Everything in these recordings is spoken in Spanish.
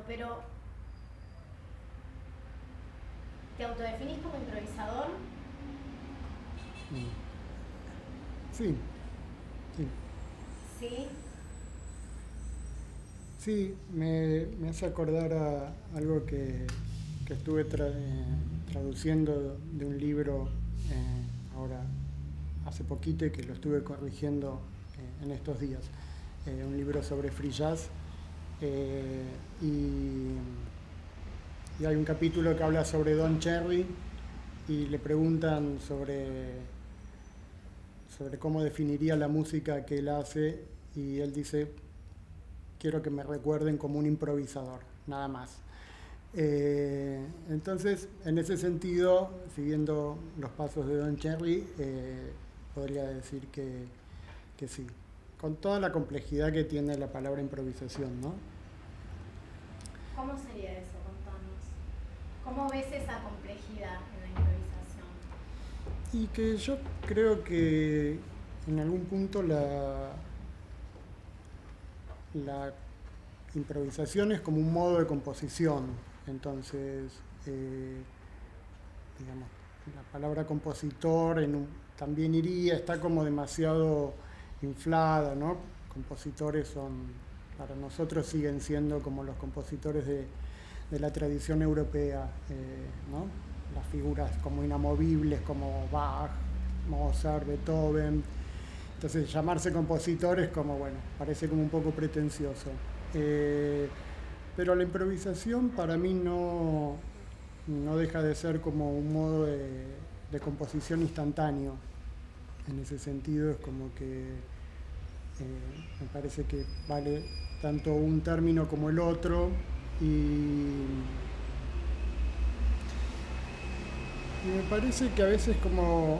Pero ¿te autodefinís como improvisador? Sí. ¿Sí? Sí, me hace acordar a algo que estuve traduciendo de un libro ahora hace poquito y que lo estuve corrigiendo en estos días. Un libro sobre free jazz. Y hay un capítulo que habla sobre Don Cherry y le preguntan sobre cómo definiría la música que él hace y él dice: quiero que me recuerden como un improvisador, nada más. Entonces, en ese sentido, siguiendo los pasos de Don Cherry, podría decir que sí, con toda la complejidad que tiene la palabra improvisación, ¿no? ¿Cómo sería eso? Contanos. ¿Cómo ves esa complejidad en la improvisación? Y que yo creo que en algún punto la improvisación es como un modo de composición. Entonces, digamos, la palabra compositor también está como demasiado inflada, ¿no? Compositores para nosotros siguen siendo como los compositores de la tradición europea, ¿no? Las figuras como inamovibles como Bach, Mozart, Beethoven. Entonces llamarse compositor es como, bueno, parece como un poco pretencioso. Pero la improvisación para mí no deja de ser como un modo de composición instantáneo. En ese sentido es como que me parece que vale tanto un término como el otro y me parece que a veces como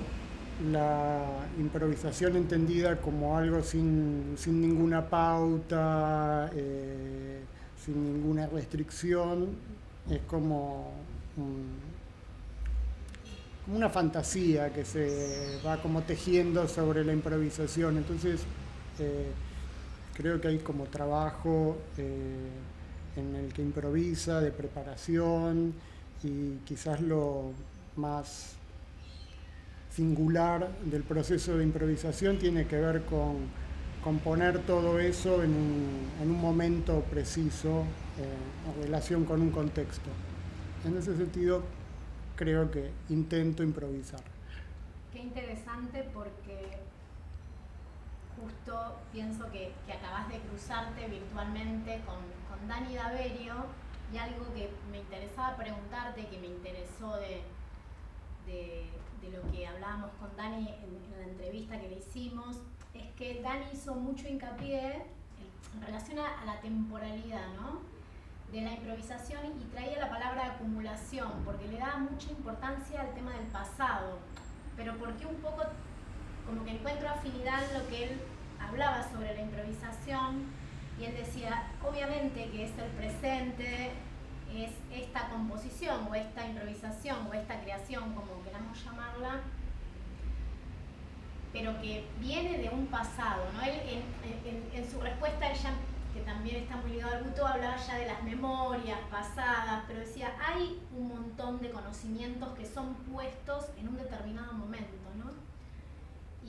la improvisación entendida como algo sin ninguna pauta, sin ninguna restricción, es como una fantasía que se va como tejiendo sobre la improvisación. Entonces creo que hay como trabajo en el que improvisa, de preparación, y quizás lo más singular del proceso de improvisación tiene que ver con poner todo eso en un momento preciso, en relación con un contexto. En ese sentido, creo que intento improvisar. Qué interesante, porque justo pienso que acabas de cruzarte virtualmente con Dani Daverio, y algo que me interesaba preguntarte, que me interesó de lo que hablábamos con Dani en la entrevista que le hicimos, es que Dani hizo mucho hincapié en relación a la temporalidad, ¿no?, de la improvisación, y traía la palabra acumulación, porque le daba mucha importancia al tema del pasado, pero porque un poco como que encuentro afinidad en lo que él hablaba sobre la improvisación, y él decía, obviamente que es el presente, es esta composición o esta improvisación o esta creación, como queramos llamarla, pero que viene de un pasado, ¿no? Él en su respuesta, ella, que también está muy ligado al Buto, hablaba ya de las memorias pasadas, pero decía, hay un montón de conocimientos que son puestos en un determinado momento, ¿no?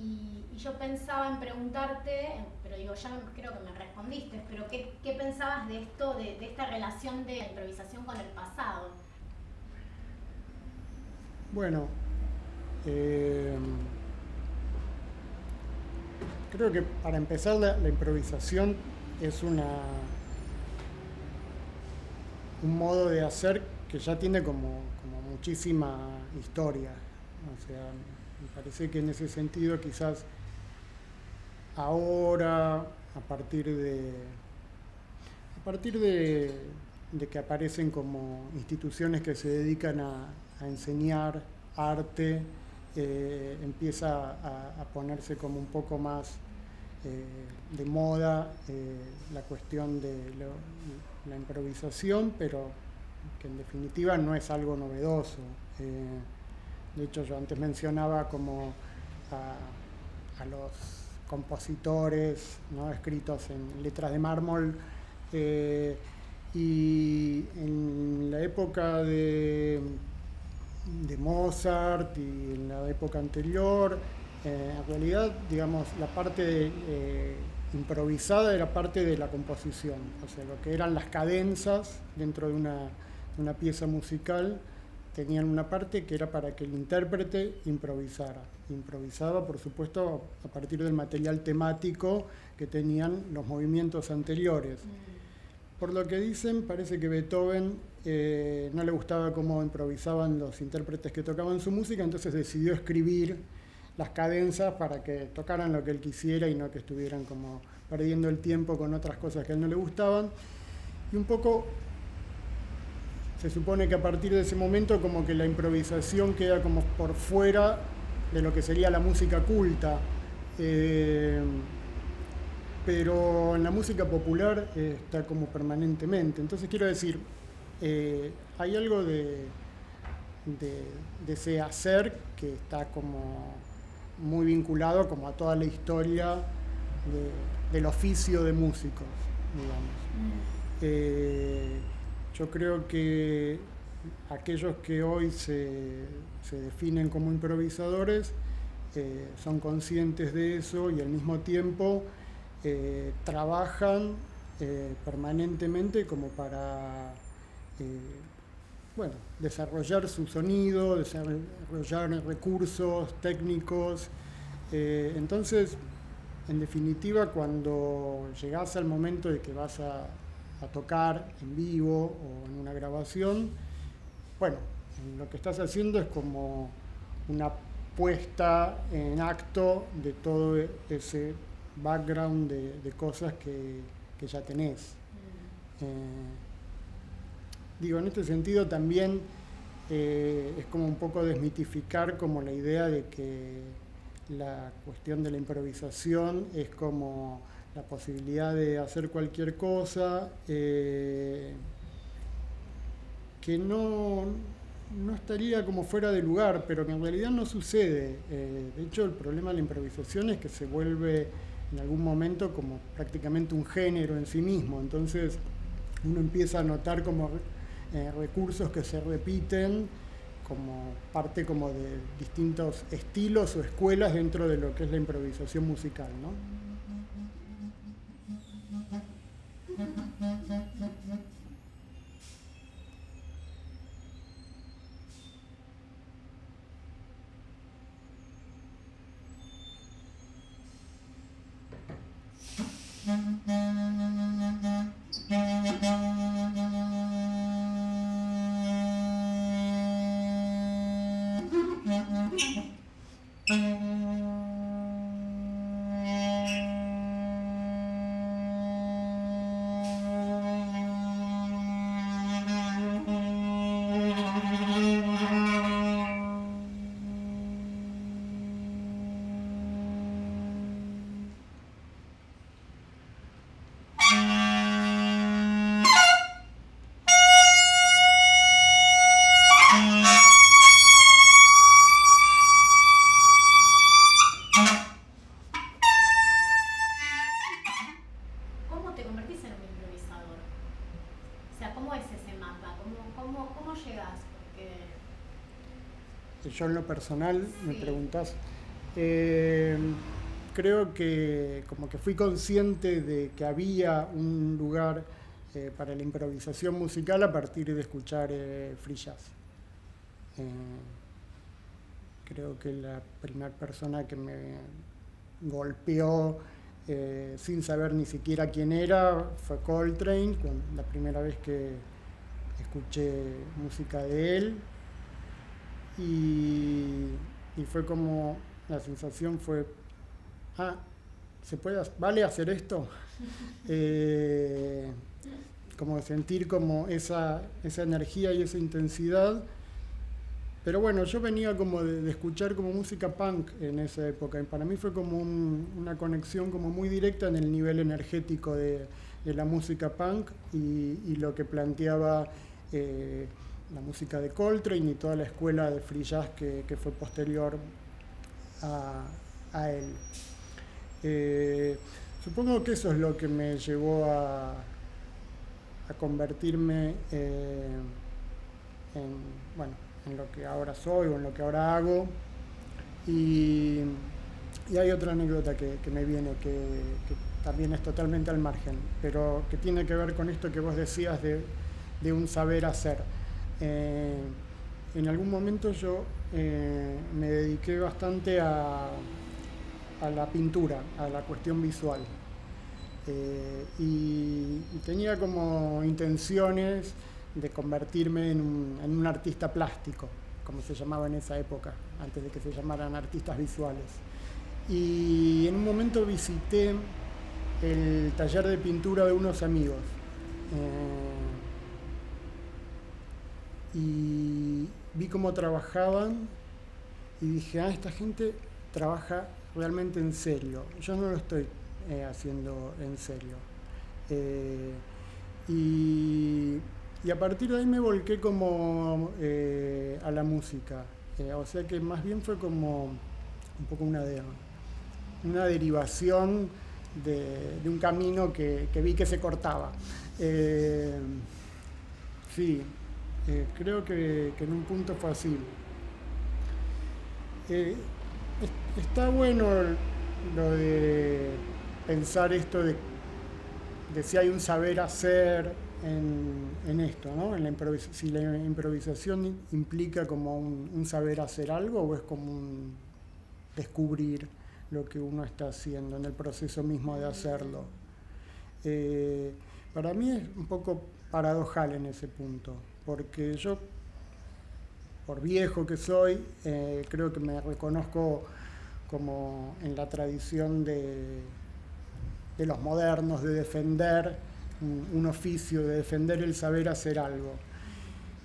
Y yo pensaba en preguntarte, pero digo, ya creo que me respondiste, pero ¿qué pensabas de esto, de esta relación de la improvisación con el pasado? Bueno, creo que para empezar la improvisación es un modo de hacer que ya tiene como muchísima historia. O sea, me parece que en ese sentido quizás ahora, a partir de que aparecen como instituciones que se dedican a enseñar arte, empieza a ponerse como un poco más de moda la cuestión de la improvisación, pero que en definitiva no es algo novedoso. De hecho, yo antes mencionaba como a los compositores, ¿no?, escritos en letras de mármol, y en la época de Mozart y en la época anterior, en realidad, digamos, la parte improvisada era parte de la composición, o sea, lo que eran las cadenzas dentro de una pieza musical tenían una parte que era para que el intérprete improvisara. Improvisaba, por supuesto, a partir del material temático que tenían los movimientos anteriores. Por lo que dicen, parece que Beethoven no le gustaba cómo improvisaban los intérpretes que tocaban su música, entonces decidió escribir las cadenzas para que tocaran lo que él quisiera y no que estuvieran como perdiendo el tiempo con otras cosas que a él no le gustaban. Y un poco se supone que a partir de ese momento como que la improvisación queda como por fuera de lo que sería la música culta. Pero en la música popular está como permanentemente. Entonces quiero decir, hay algo de ese hacer que está como muy vinculado como a toda la historia del oficio de músicos, digamos. Yo creo que aquellos que hoy se definen como improvisadores son conscientes de eso y al mismo tiempo trabajan permanentemente como para desarrollar su sonido, desarrollar recursos técnicos. Entonces, en definitiva, cuando llegás al momento de que vas a tocar en vivo o en una grabación, bueno, lo que estás haciendo es como una puesta en acto de todo ese background de cosas que ya tenés. Digo, en este sentido también es como un poco desmitificar como la idea de que la cuestión de la improvisación es como la posibilidad de hacer cualquier cosa que no estaría como fuera de lugar, pero que en realidad no sucede. De hecho, el problema de la improvisación es que se vuelve en algún momento como prácticamente un género en sí mismo. Entonces uno empieza a notar como recursos que se repiten como parte como de distintos estilos o escuelas dentro de lo que es la improvisación musical, ¿no? ¿Cómo te convertís en un improvisador? O sea, ¿cómo es ese mapa? ¿Cómo llegas? Porque... Yo en lo personal, me Sí. preguntás, creo que como que fui consciente de que había un lugar para la improvisación musical a partir de escuchar free jazz. Creo que la primera persona que me golpeó sin saber ni siquiera quién era fue Coltrane, la primera vez que escuché música de él. Y fue como, la sensación fue, ¿vale hacer esto? Como sentir como esa energía y esa intensidad. Pero bueno, yo venía como de escuchar como música punk en esa época, y para mí fue como una conexión como muy directa en el nivel energético de la música punk y lo que planteaba la música de Coltrane y toda la escuela de free jazz que fue posterior a él. Supongo que eso es lo que me llevó a convertirme en lo que ahora soy o en lo que ahora hago. Y hay otra anécdota que me viene, que también es totalmente al margen, pero que tiene que ver con esto que vos decías de un saber hacer. En algún momento yo me dediqué bastante a la pintura, a la cuestión visual. Y tenía como intenciones de convertirme en un artista plástico, como se llamaba en esa época, antes de que se llamaran artistas visuales. Y en un momento visité el taller de pintura de unos amigos. Y vi cómo trabajaban y dije, esta gente trabaja realmente en serio. Yo no lo estoy haciendo en serio. Y a partir de ahí me volqué como a la música. O sea que más bien fue como un poco una derivación de un camino que vi que se cortaba. Sí, creo que en un punto fue así. Está bueno lo de pensar esto de si hay un saber hacer en esto, ¿no? Si la improvisación implica como un saber hacer algo o es como un descubrir lo que uno está haciendo en el proceso mismo de hacerlo. Para mí es un poco paradojal en ese punto, porque yo, por viejo que soy, creo que me reconozco como en la tradición de los modernos, de defender un oficio, de defender el saber hacer algo.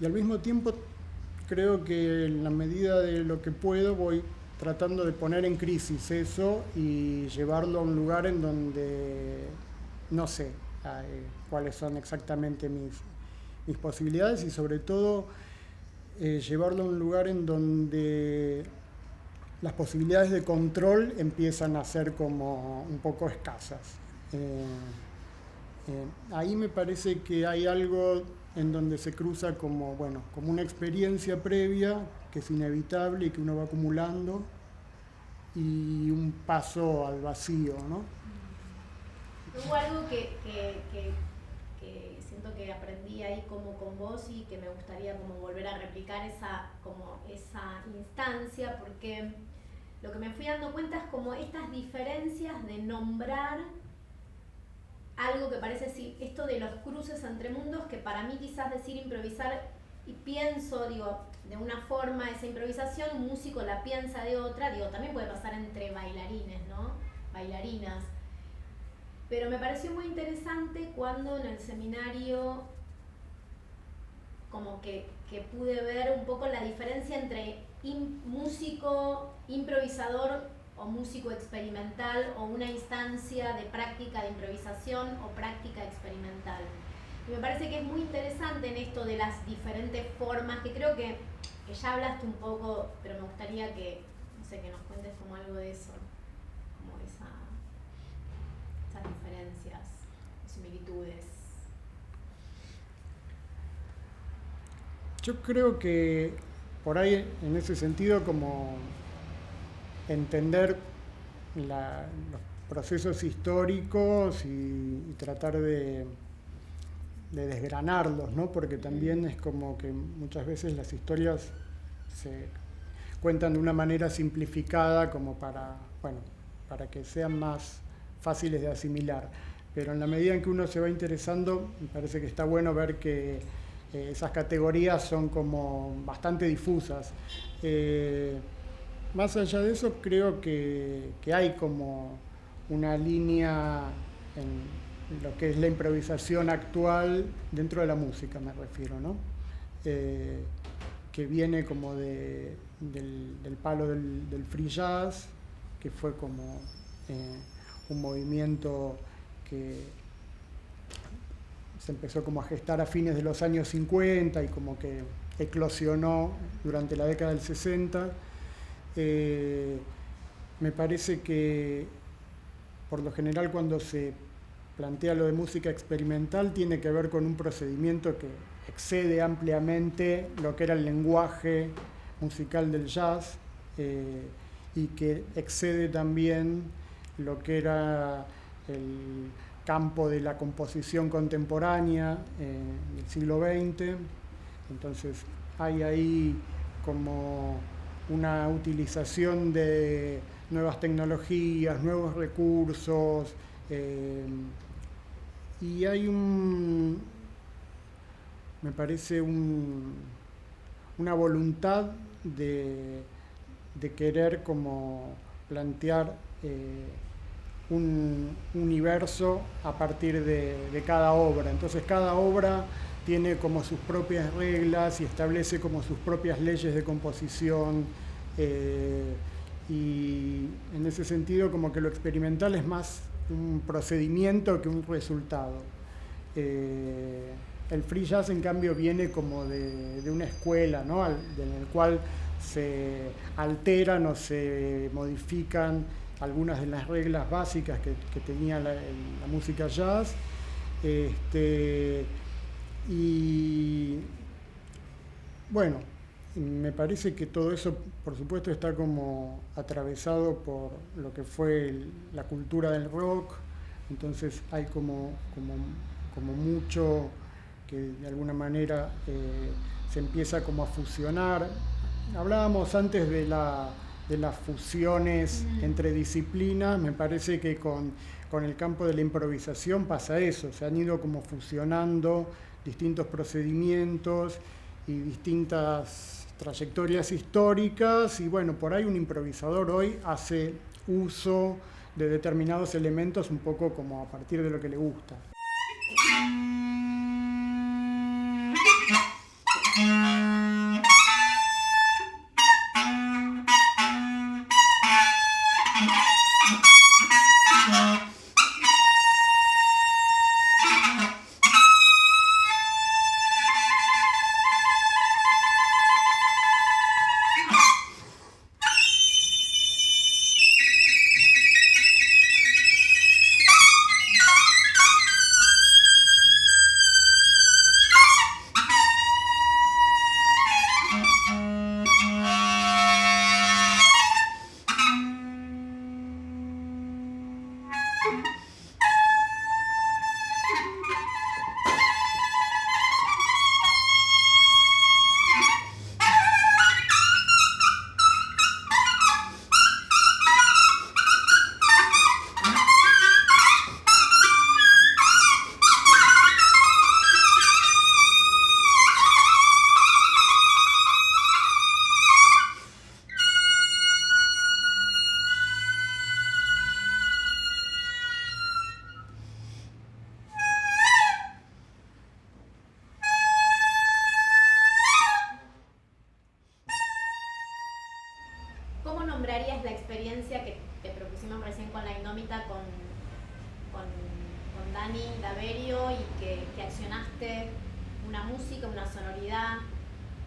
Y al mismo tiempo creo que en la medida de lo que puedo voy tratando de poner en crisis eso y llevarlo a un lugar en donde no sé cuáles son exactamente mis posibilidades y sobre todo llevarlo a un lugar en donde las posibilidades de control empiezan a ser como un poco escasas. Ahí me parece que hay algo en donde se cruza como una experiencia previa que es inevitable y que uno va acumulando y un paso al vacío, ¿no? Hubo algo que siento que aprendí ahí como con vos y que me gustaría como volver a replicar esa instancia, porque lo que me fui dando cuenta es como estas diferencias de nombrar algo que parece esto de los cruces entre mundos, que para mí quizás decir improvisar, y pienso, de una forma esa improvisación, un músico la piensa de otra, digo, también puede pasar entre bailarines, ¿no? Bailarinas. Pero me pareció muy interesante cuando en el seminario como que pude ver un poco la diferencia entre músico, improvisador o músico experimental, o una instancia de práctica de improvisación o práctica experimental. Y me parece que es muy interesante en esto de las diferentes formas, que creo que ya hablaste un poco, pero me gustaría que, no sé, que nos cuentes como algo de eso, como esas diferencias, similitudes. Yo creo que por ahí, en ese sentido, como entender los procesos históricos y tratar de desgranarlos, ¿no? Porque también es como que muchas veces las historias se cuentan de una manera simplificada como para que sean más fáciles de asimilar. Pero en la medida en que uno se va interesando, me parece que está bueno ver que esas categorías son como bastante difusas. Más allá de eso, creo que hay como una línea en lo que es la improvisación actual dentro de la música, me refiero, ¿no? Que viene como del palo del free jazz, que fue como un movimiento que se empezó como a gestar a fines de los años 50 y como que eclosionó durante la década del 60. Me parece que por lo general cuando se plantea lo de música experimental tiene que ver con un procedimiento que excede ampliamente lo que era el lenguaje musical del jazz y que excede también lo que era el campo de la composición contemporánea del siglo XX. Entonces hay ahí como una utilización de nuevas tecnologías, nuevos recursos, y hay me parece una voluntad de querer como plantear un universo a partir de cada obra. Entonces cada obra tiene como sus propias reglas y establece como sus propias leyes de composición, y en ese sentido como que lo experimental es más un procedimiento que un resultado. El free jazz en cambio viene como de una escuela, ¿no? En el cual se alteran o se modifican algunas de las reglas básicas que tenía la música jazz. Y bueno, me parece que todo eso, por supuesto, está como atravesado por lo que fue la cultura del rock. Entonces hay como mucho que de alguna manera se empieza como a fusionar. Hablábamos antes de las fusiones entre disciplinas. Me parece que con el campo de la improvisación pasa eso. Se han ido como fusionando distintos procedimientos y distintas trayectorias históricas, y bueno, por ahí un improvisador hoy hace uso de determinados elementos un poco como a partir de lo que le gusta. ¿Cómo nombrarías la experiencia que te propusimos recién con la Indómita, con Dani Daverio, y que accionaste una música, una sonoridad,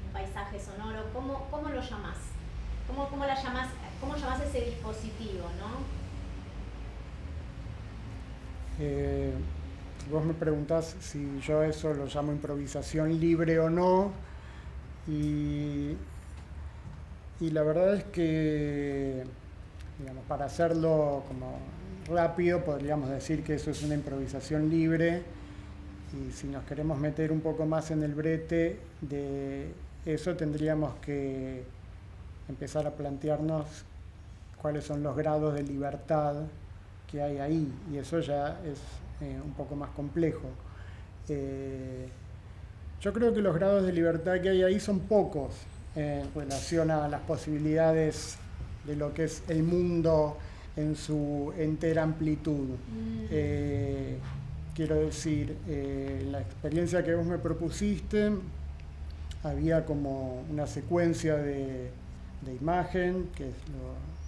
un paisaje sonoro? ¿Cómo lo llamás? ¿Cómo llamás ese dispositivo, no? Vos me preguntás si yo eso lo llamo improvisación libre o no, y la verdad es que, digamos, para hacerlo como rápido, podríamos decir que eso es una improvisación libre, y si nos queremos meter un poco más en el brete de eso, tendríamos que empezar a plantearnos cuáles son los grados de libertad que hay ahí, y eso ya es un poco más complejo. Yo creo que los grados de libertad que hay ahí son pocos en relación a las posibilidades de lo que es el mundo en su entera amplitud. Quiero decir, la experiencia que vos me propusiste, había como una secuencia de imagen, que es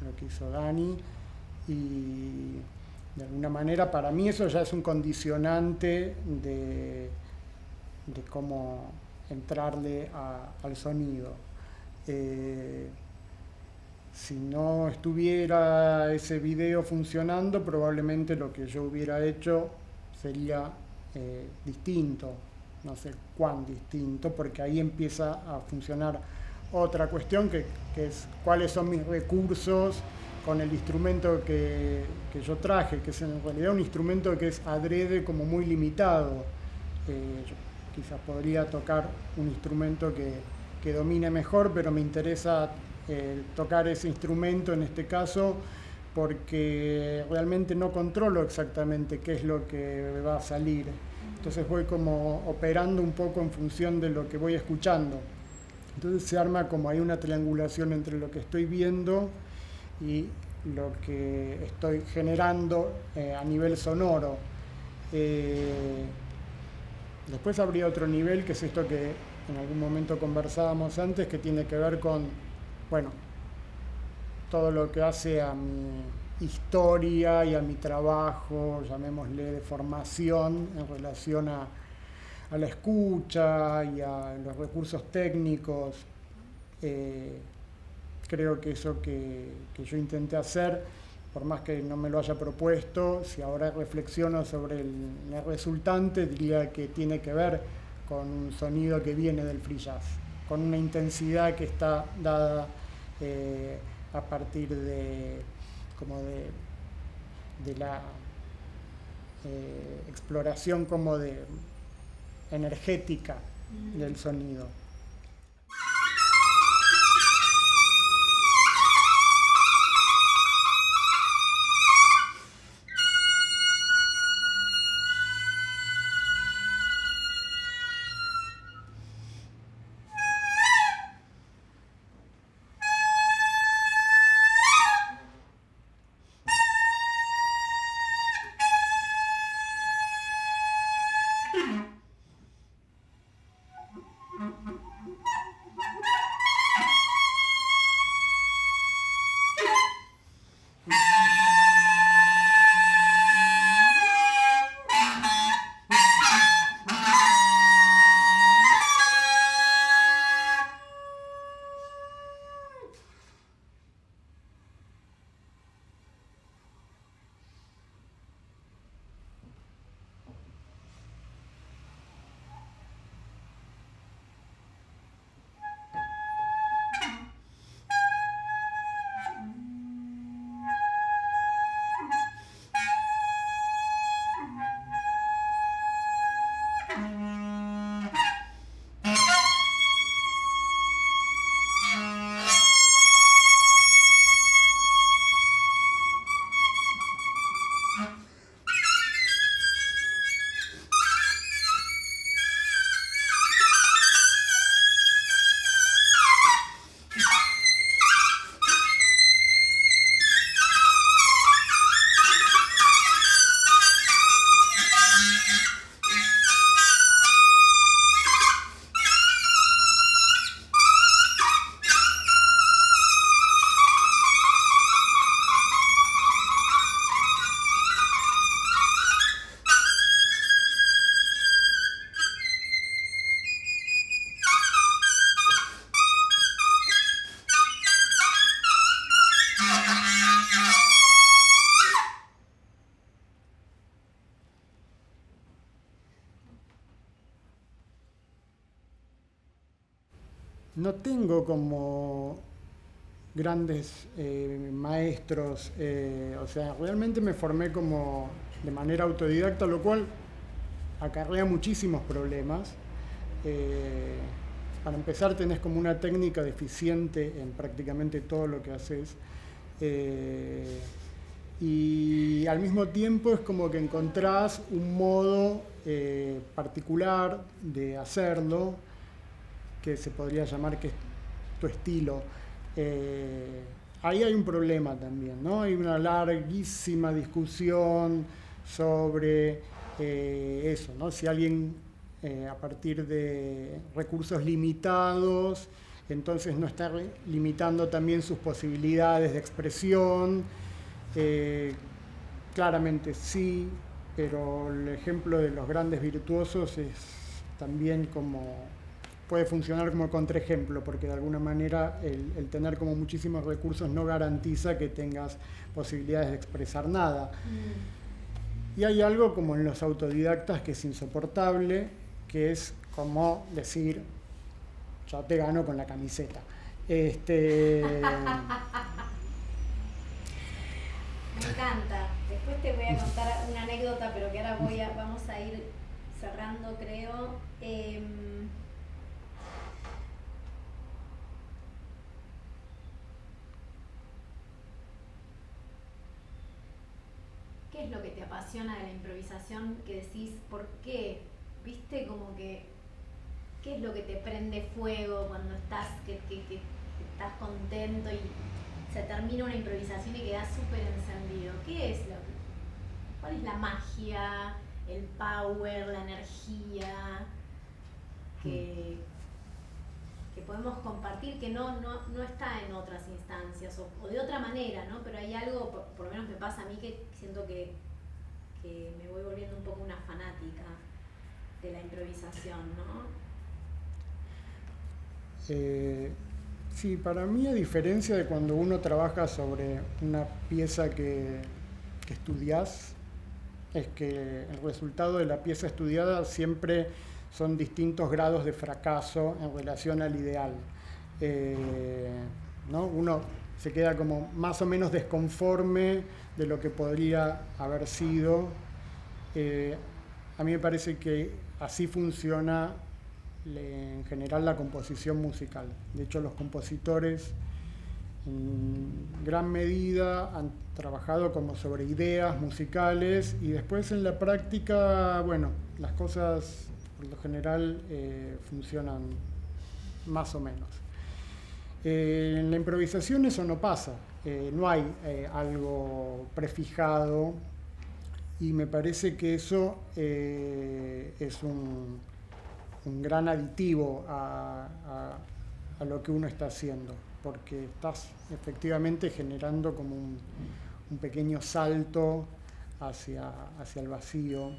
lo que hizo Dani, y de alguna manera para mí eso ya es un condicionante de cómo entrarle al sonido. Si no estuviera ese video funcionando, probablemente lo que yo hubiera hecho sería distinto, no sé cuán distinto, porque ahí empieza a funcionar otra cuestión que es cuáles son mis recursos con el instrumento que yo traje, que es en realidad un instrumento que es adrede como muy limitado. Yo quizás podría tocar un instrumento que domine mejor, pero me interesa tocar ese instrumento en este caso porque realmente no controlo exactamente qué es lo que va a salir. Entonces voy como operando un poco en función de lo que voy escuchando. Entonces se arma como hay una triangulación entre lo que estoy viendo y lo que estoy generando a nivel sonoro. Después habría otro nivel, que es esto que en algún momento conversábamos antes, que tiene que ver con, bueno, todo lo que hace a mi historia y a mi trabajo, llamémosle de formación, en relación a la escucha y a los recursos técnicos. Creo que eso que yo intenté hacer, por más que no me lo haya propuesto, si ahora reflexiono sobre el resultante, diría que tiene que ver con un sonido que viene del free jazz, con una intensidad que está dada a partir de la exploración como de energética del sonido. No tengo como grandes maestros, o sea, realmente me formé como de manera autodidacta, lo cual acarrea muchísimos problemas. Para empezar, tenés como una técnica deficiente en prácticamente todo lo que haces. Y al mismo tiempo es como que encontrás un modo particular de hacerlo, que se podría llamar que es tu estilo. Ahí hay un problema también, ¿no? Hay una larguísima discusión sobre eso, ¿no? Si alguien a partir de recursos limitados, entonces no está limitando también sus posibilidades de expresión. Claramente sí, pero el ejemplo de los grandes virtuosos es también como puede funcionar como contraejemplo, porque de alguna manera el tener como muchísimos recursos no garantiza que tengas posibilidades de expresar nada. Y hay algo como en los autodidactas que es insoportable, que es como decir, yo te gano con la camiseta. Me encanta. Después te voy a contar una anécdota, pero que ahora vamos a ir cerrando, creo. ¿Qué es lo que te apasiona de la improvisación? Que decís, ¿por qué? ¿Viste? Como que, ¿qué es lo que te prende fuego cuando estás, que estás contento y se termina una improvisación y quedas súper encendido? ¿Qué es cuál es la magia, el power, la energía que podemos compartir que no está en otras instancias o de otra manera, ¿no? Pero hay algo, por lo menos me pasa a mí, que siento que me voy volviendo un poco una fanática de la improvisación, ¿no? Sí, para mí, a diferencia de cuando uno trabaja sobre una pieza que estudias, es que el resultado de la pieza estudiada siempre son distintos grados de fracaso en relación al ideal. ¿No? Uno se queda como más o menos desconforme de lo que podría haber sido. A mí me parece que así funciona en general la composición musical. De hecho, los compositores en gran medida han trabajado como sobre ideas musicales y después en la práctica, bueno, las cosas por lo general funcionan más o menos. En la improvisación eso no pasa, no hay algo prefijado y me parece que eso es un gran aditivo a lo que uno está haciendo, porque estás efectivamente generando como un pequeño salto hacia el vacío.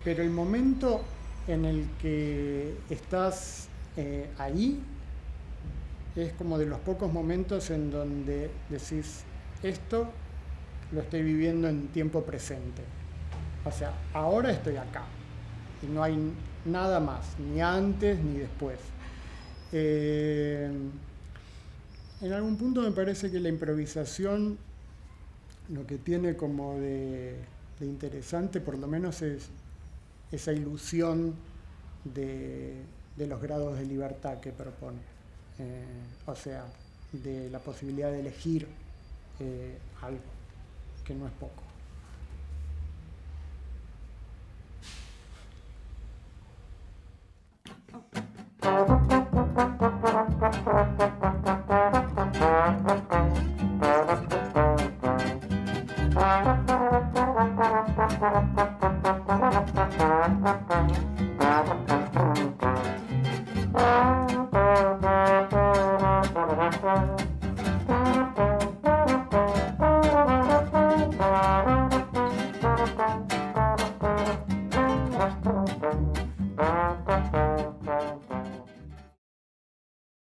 pero el momento en el que estás ahí es como de los pocos momentos en donde decís, esto lo estoy viviendo en tiempo presente. O sea, ahora estoy acá y no hay nada más, ni antes ni después. En algún punto me parece que la improvisación lo que tiene como de interesante, por lo menos, es esa ilusión de los grados de libertad que propone. O sea, de la posibilidad de elegir algo, que no es poco.